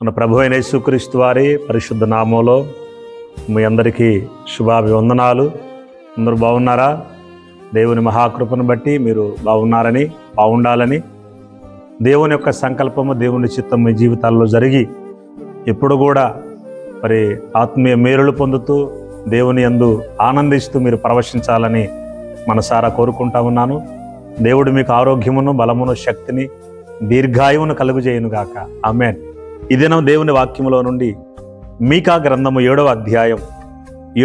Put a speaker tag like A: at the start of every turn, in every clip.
A: మన ప్రభు అయిన యేసుక్రీస్తు వారి పరిశుద్ధ నామంలో మీ అందరికీ శుభాభివందనాలు. అందరూ బాగున్నారా? దేవుని మహాకృపను బట్టి మీరు బాగుండాలని దేవుని యొక్క సంకల్పము, దేవుని చిత్తం మీ జీవితాల్లో జరిగి ఎప్పుడు కూడా మరి ఆత్మీయ మేలులు పొందుతూ దేవుని యందు ఆనందిస్తూ మీరు పరవశించాలని మనసారా కోరుకుంటా ఉన్నాను. దేవుడు మీకు ఆరోగ్యమును, బలమును, శక్తిని, దీర్ఘాయువును కలుగుజేయునుగాక. ఆమేన్. ఈ దినం దేవుని వాక్యములో నుండి మీకా గ్రంథము 7వ అధ్యాయం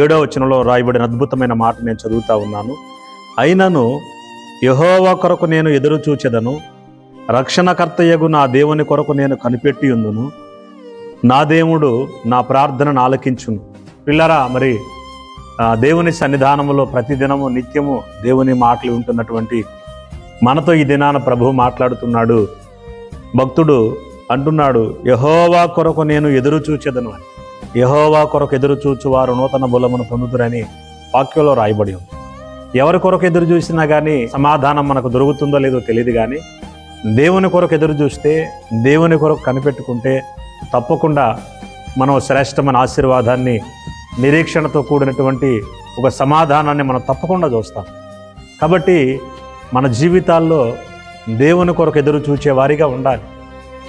A: 7వ వచనంలో రాయబడిన అద్భుతమైన మాట నేను చదువుతా ఉన్నాను. అయినను యెహోవా కొరకు నేను ఎదురు చూచెదను, రక్షణకర్తయగు నా దేవుని కొరకు నేను కనిపెట్టి ఉందును, నా దేవుడు నా ప్రార్థనను ఆలకించును. పిల్లరా, మరి దేవుని సన్నిధానములో ప్రతిదినము నిత్యము దేవుని మాటలు వింటున్నటువంటి మనతో ఈ దినాన ప్రభువు మాట్లాడుతున్నాడు. భక్తుడు అంటున్నాడు, యెహోవా కొరకు నేను ఎదురు చూచెదను అని. యెహోవా కొరకు ఎదురు చూచువారు నూతన బలమును పొందుతురని వాక్యంలో రాయబడి ఉంది. ఎవరి కొరకు ఎదురు చూసినా కానీ సమాధానం మనకు దొరుకుతుందో లేదో తెలియదు, కానీ దేవుని కొరకు ఎదురు చూస్తే, దేవుని కొరకు కనిపెట్టుకుంటే తప్పకుండా మనం శ్రేష్టమైన ఆశీర్వాదాన్ని, నిరీక్షణతో కూడినటువంటి ఒక సమాధానాన్ని మనం తప్పకుండా చూస్తాం. కాబట్టి మన జీవితాల్లో దేవుని కొరకు ఎదురు చూచే వారిగా ఉండాలి.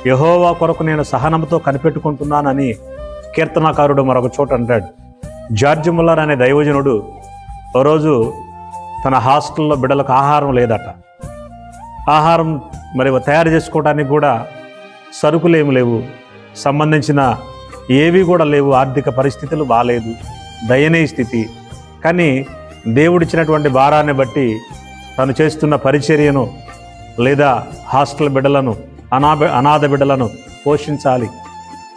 A: యెహోవా కొరకు నేను సహనంతో కనిపెట్టుకుంటున్నానని కీర్తనాకారుడు మరొక చోట అంటాడు. జార్జ్ ముల్లర్ అనే దైవజనుడు ఓ రోజు తన హాస్టల్లో బిడ్డలకు ఆహారం లేదట. ఆహారం మరి తయారు చేసుకోవడానికి కూడా సరుకులు ఏమి లేవు, సంబంధించిన ఏవి కూడా లేవు, ఆర్థిక పరిస్థితులు బాగాలేదు, దయనీయ స్థితి. కానీ దేవుడిచ్చినటువంటి భారాన్ని బట్టి తను చేస్తున్న పరిచర్యను, లేదా హాస్టల్ బిడ్డలను, అనాథ బిడ్డలను పోషించాలి,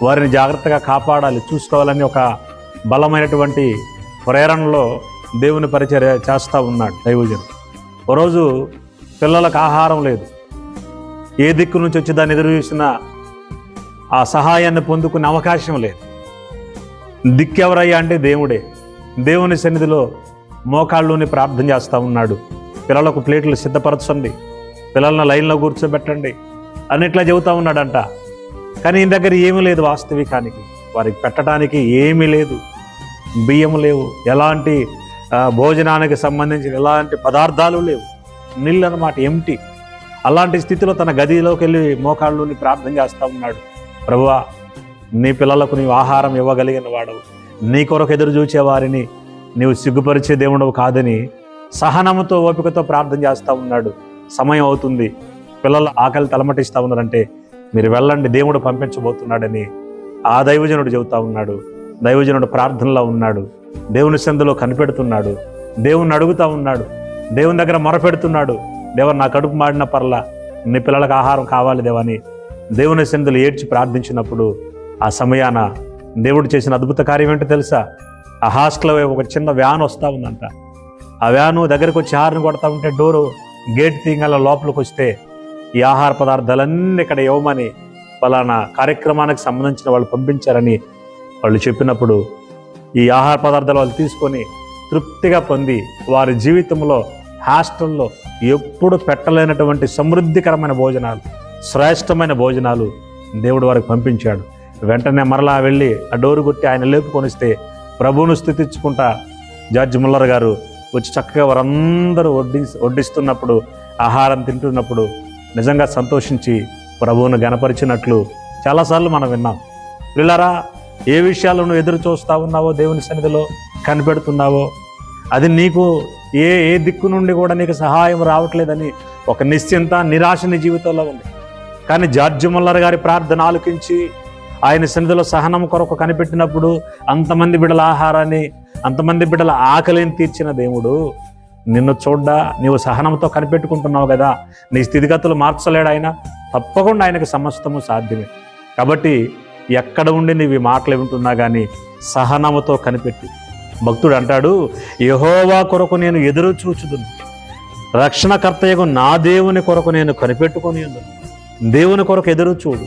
A: వారిని జాగ్రత్తగా కాపాడాలి, చూసుకోవాలని ఒక బలమైనటువంటి ప్రేరణలో దేవుని పరిచర్య చేస్తూ ఉన్నాడు దైవజనుడు. ఒకరోజు పిల్లలకు ఆహారం లేదు, ఏ దిక్కు నుంచి వచ్చి దాన్ని ఎదురు చూసిన ఆ సహాయాన్ని పొందుకునే అవకాశం లేదు. దిక్కెవరయ్యా అంటే దేవుడే. దేవుని సన్నిధిలో మోకాళ్ళలోని ప్రార్థన చేస్తూ ఉన్నాడు. పిల్లలకు ప్లేట్లు సిద్ధపరచండి, పిల్లలను లైన్లో కూర్చోబెట్టండి అన్నిట్లా చెబుతూ ఉన్నాడంట. కానీ ఈయన దగ్గర ఏమీ లేదు, వాస్తవికానికి వారికి పెట్టడానికి ఏమీ లేదు, బియ్యం లేవు, ఎలాంటి భోజనానికి సంబంధించిన ఎలాంటి పదార్థాలు లేవు, నీళ్ళు అన్నమాట, ఎంటీ. అలాంటి స్థితిలో తన గదిలోకి వెళ్ళి మోకాళ్ళలోని ప్రార్థన చేస్తూ ఉన్నాడు. ప్రభువా, నీ పిల్లలకు నీవు ఆహారం ఇవ్వగలిగిన వాడవు, నీ కొరకు ఎదురు చూచే వారిని నీవు సిగ్గుపరిచే దేవుడవు కాదని సహనముతో, ఓపికతో ప్రార్థన చేస్తూ ఉన్నాడు. సమయం అవుతుంది, పిల్లల ఆకలి తలమటిస్తూ ఉన్నారంటే మీరు వెళ్ళండి, దేవుడు పంపించబోతున్నాడని ఆ దైవజనుడు చెబుతూ ఉన్నాడు. దైవజనుడు ప్రార్థనలో ఉన్నాడు, దేవుని సందులో కనిపెడుతున్నాడు, దేవుణ్ణి అడుగుతూ ఉన్నాడు, దేవుని దగ్గర మొరపెడుతున్నాడు. దేవా, నా కడుపు మాడిన పర్లా, నీ పిల్లలకు ఆహారం కావాలి దేవని దేవుని సందులో ఏడ్చి ప్రార్థించినప్పుడు ఆ సమయాన దేవుడు చేసిన అద్భుత కార్యం ఏంటో తెలుసా? ఆ హాస్టల్లో ఒక చిన్న వ్యాన్ వస్తూ ఉందంట. ఆ వ్యాను దగ్గరికి వచ్చి హార్ని కొడతా ఉంటే డోరు గేట్ తీగల లోపలికి వస్తే ఈ ఆహార పదార్థాలన్నీ ఇక్కడ ఇవ్వమని ఫలానా కార్యక్రమానికి సంబంధించిన వాళ్ళు పంపించారని వాళ్ళు చెప్పినప్పుడు ఈ ఆహార పదార్థాలు వాళ్ళు తీసుకొని తృప్తిగా పొంది వారి జీవితంలో హాస్టల్లో ఎప్పుడు పెట్టలేనటువంటి సమృద్ధికరమైన భోజనాలు, శ్రేష్టమైన భోజనాలు దేవుడు వారికి పంపించాడు. వెంటనే మరలా వెళ్ళి ఆ డోరు కొట్టి ఆయన లేపుకొనిస్తే ప్రభువును స్తుతించుకుంటా జార్జ్ ముల్లర్ గారు వచ్చి చక్కగా వారందరూ వడ్డిస్తున్నప్పుడు, ఆహారం తింటున్నప్పుడు నిజంగా సంతోషించి ప్రభువును గణపరిచినట్లు చాలాసార్లు మనం విన్నాం. పిల్లరా, ఏ విషయాలు నువ్వు ఎదురు చూస్తూ ఉన్నావో, దేవుని సన్నిధిలో కనిపెడుతున్నావో, అది నీకు ఏ దిక్కు నుండి కూడా నీకు సహాయం రావట్లేదని ఒక నిశ్చింత, నిరాశ నీ జీవితంలో ఉంది. కానీ జార్జ్ ముల్లర్ గారి ప్రార్థన ఆలకించి ఆయన సన్నిధిలో సహనం కొరకు కనిపెట్టినప్పుడు అంతమంది బిడ్డల ఆహారాన్ని, అంతమంది బిడ్డల ఆకలిని తీర్చిన దేవుడు నిన్ను చూడ్డా, నీవు సహనంతో కనిపెట్టుకుంటున్నావు కదా, నీ స్థితిగతులు మార్చలేడు ఆయన. తప్పకుండా ఆయనకు సమస్తము సాధ్యమే. కాబట్టి ఎక్కడ ఉండి నీవి మాటలు వింటున్నా కానీ సహనముతో కనిపెట్టి. భక్తుడు అంటాడు, యెహోవా కొరకు నేను ఎదురు చూచుదును, రక్షణకర్తయగు నా దేవుని కొరకు నేను కనిపెట్టుకొని ఉందును. దేవుని కొరకు ఎదురు చూడు,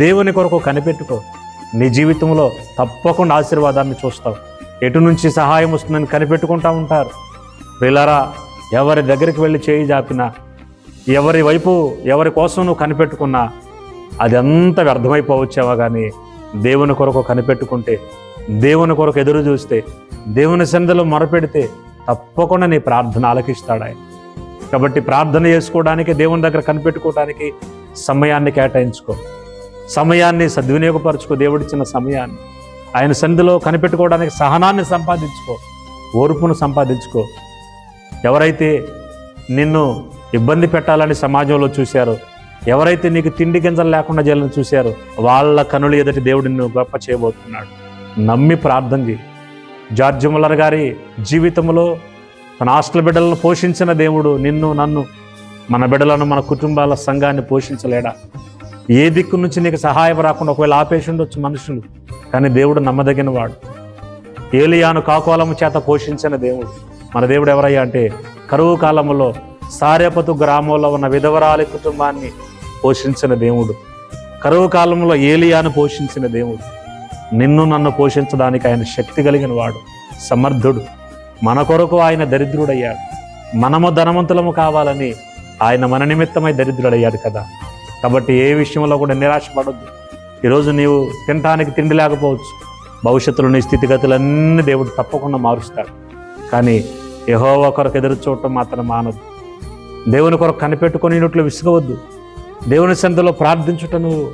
A: దేవుని కొరకు కనిపెట్టుకో. నీ జీవితంలో తప్పకుండా ఆశీర్వాదాన్ని చూస్తావు. ఎటు నుంచి సహాయం వస్తుందని కనిపెట్టుకుంటూ ఉంటారు. పిల్లరా, ఎవరి దగ్గరికి వెళ్ళి చేయి జాపినా, ఎవరి వైపు, ఎవరి కోసం నువ్వు కనిపెట్టుకున్నా అది అంత వ్యర్థమైపోవచ్చేమో కానీ దేవుని కొరకు కనిపెట్టుకుంటే, దేవుని కొరకు ఎదురు చూస్తే, దేవుని సన్నిధిలో మొరపెడితే తప్పకుండా నీ ప్రార్థన ఆలకిస్తాడు ఆయన. కాబట్టి ప్రార్థన చేసుకోవడానికి, దేవుని దగ్గర కనిపెట్టుకోవడానికి సమయాన్ని కేటాయించుకో, సమయాన్ని సద్వినియోగపరచుకో. దేవుడిచ్చిన సమయాన్ని ఆయన సన్నిధిలో కనిపెట్టుకోవడానికి సహనాన్ని సంపాదించుకో, ఓర్పును సంపాదించుకో. ఎవరైతే నిన్ను ఇబ్బంది పెట్టాలని సమాజంలో చూశారో, ఎవరైతే నీకు తిండి గింజలు లేకుండా చేయాలని చూశారో, వాళ్ళ కనులు ఎదుటి దేవుడు నిన్ను గొప్ప చేయబోతున్నాడు. నమ్మి ప్రార్థన చేయి. జార్జ్ ముల్లర్ గారి జీవితంలో తన హాస్టల్ బిడ్డలను పోషించిన దేవుడు నిన్ను, నన్ను, మన బిడ్డలను, మన కుటుంబాల సంఘాన్ని పోషించలేడా? ఏ దిక్కు నుంచి నీకు సహాయం రాకుండా ఒకవేళ ఆపేసి ఉండొచ్చు మనుషులు, కానీ దేవుడు నమ్మదగిన వాడు. ఏలియాను కాకోలము చేత పోషించిన దేవుడు. మన దేవుడు ఎవరయ్యా అంటే, కరువు కాలంలో సారెపతు గ్రామంలో ఉన్న విధవరాలి కుటుంబాన్ని పోషించిన దేవుడు. కరువు కాలంలో ఏలియాను పోషించిన దేవుడు. నిన్ను నన్ను పోషించడానికి ఆయన శక్తి కలిగిన వాడు, సమర్థుడు. మన కొరకు ఆయన దరిద్రుడయ్యాడు. మనము ధనవంతులము కావాలని ఆయన మన నిమిత్తమై దరిద్రుడయ్యాడు కదా. కాబట్టి ఏ విషయంలో కూడా నిరాశపడొద్దు. ఈరోజు నీవు తినటానికి తిండి లేకపోవచ్చు, భవిష్యత్తులో నీ స్థితిగతులన్నీ దేవుడు తప్పకుండా మారుస్తాడు. కానీ యెహోవా కొరకు ఎదురు చూడటం మాత్రం మానదు. దేవుని కొరకు కనిపెట్టుకునేట్లు విసుగవద్దు. దేవుని సన్నిధిలో ప్రార్థించుట నువ్వు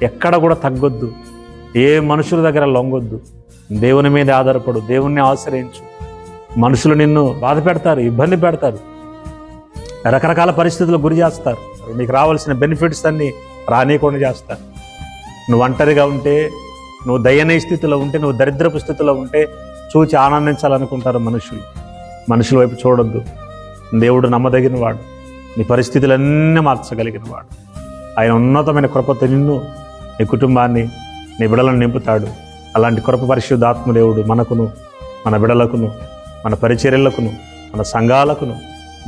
A: ఎక్కడ కూడా తగ్గొద్దు. ఏ మనుషుల దగ్గర లొంగొద్దు. దేవుని మీద ఆధారపడు, దేవుణ్ణి ఆశ్రయించు. మనుషులు నిన్ను బాధ పెడతారు, ఇబ్బంది పెడతారు, రకరకాల పరిస్థితులకు గురి చేస్తారు. నీకు రావాల్సిన బెనిఫిట్స్ అన్నీ రానీయకుండా చేస్తారు. నువ్వు ఒంటరిగా ఉంటే, నువ్వు దయనీయ స్థితిలో ఉంటే, నువ్వు దరిద్రపు స్థితిలో ఉంటే చూచి ఆనందించాలనుకుంటారు మనుషులు. మనుషుల వైపు చూడొద్దు. దేవుడు నమ్మదగిన వాడు, నీ పరిస్థితులన్నీ మార్చగలిగిన వాడు. ఆయన ఉన్నతమైన కృపతో నిన్ను, నీ కుటుంబాన్ని, నీ బిడలను నింపుతాడు. అలాంటి కృప పరిశుద్ధాత్మ దేవుడు మనకును, మన బిడలకును, మన పరిచర్యలకును, మన సంఘాలకును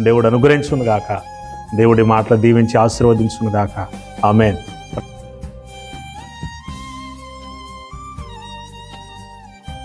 A: దేవుడు అనుగ్రహించును గాక. దేవుడి మాటలు దీవించి ఆశీర్వదించును గాక. ఆమేన్.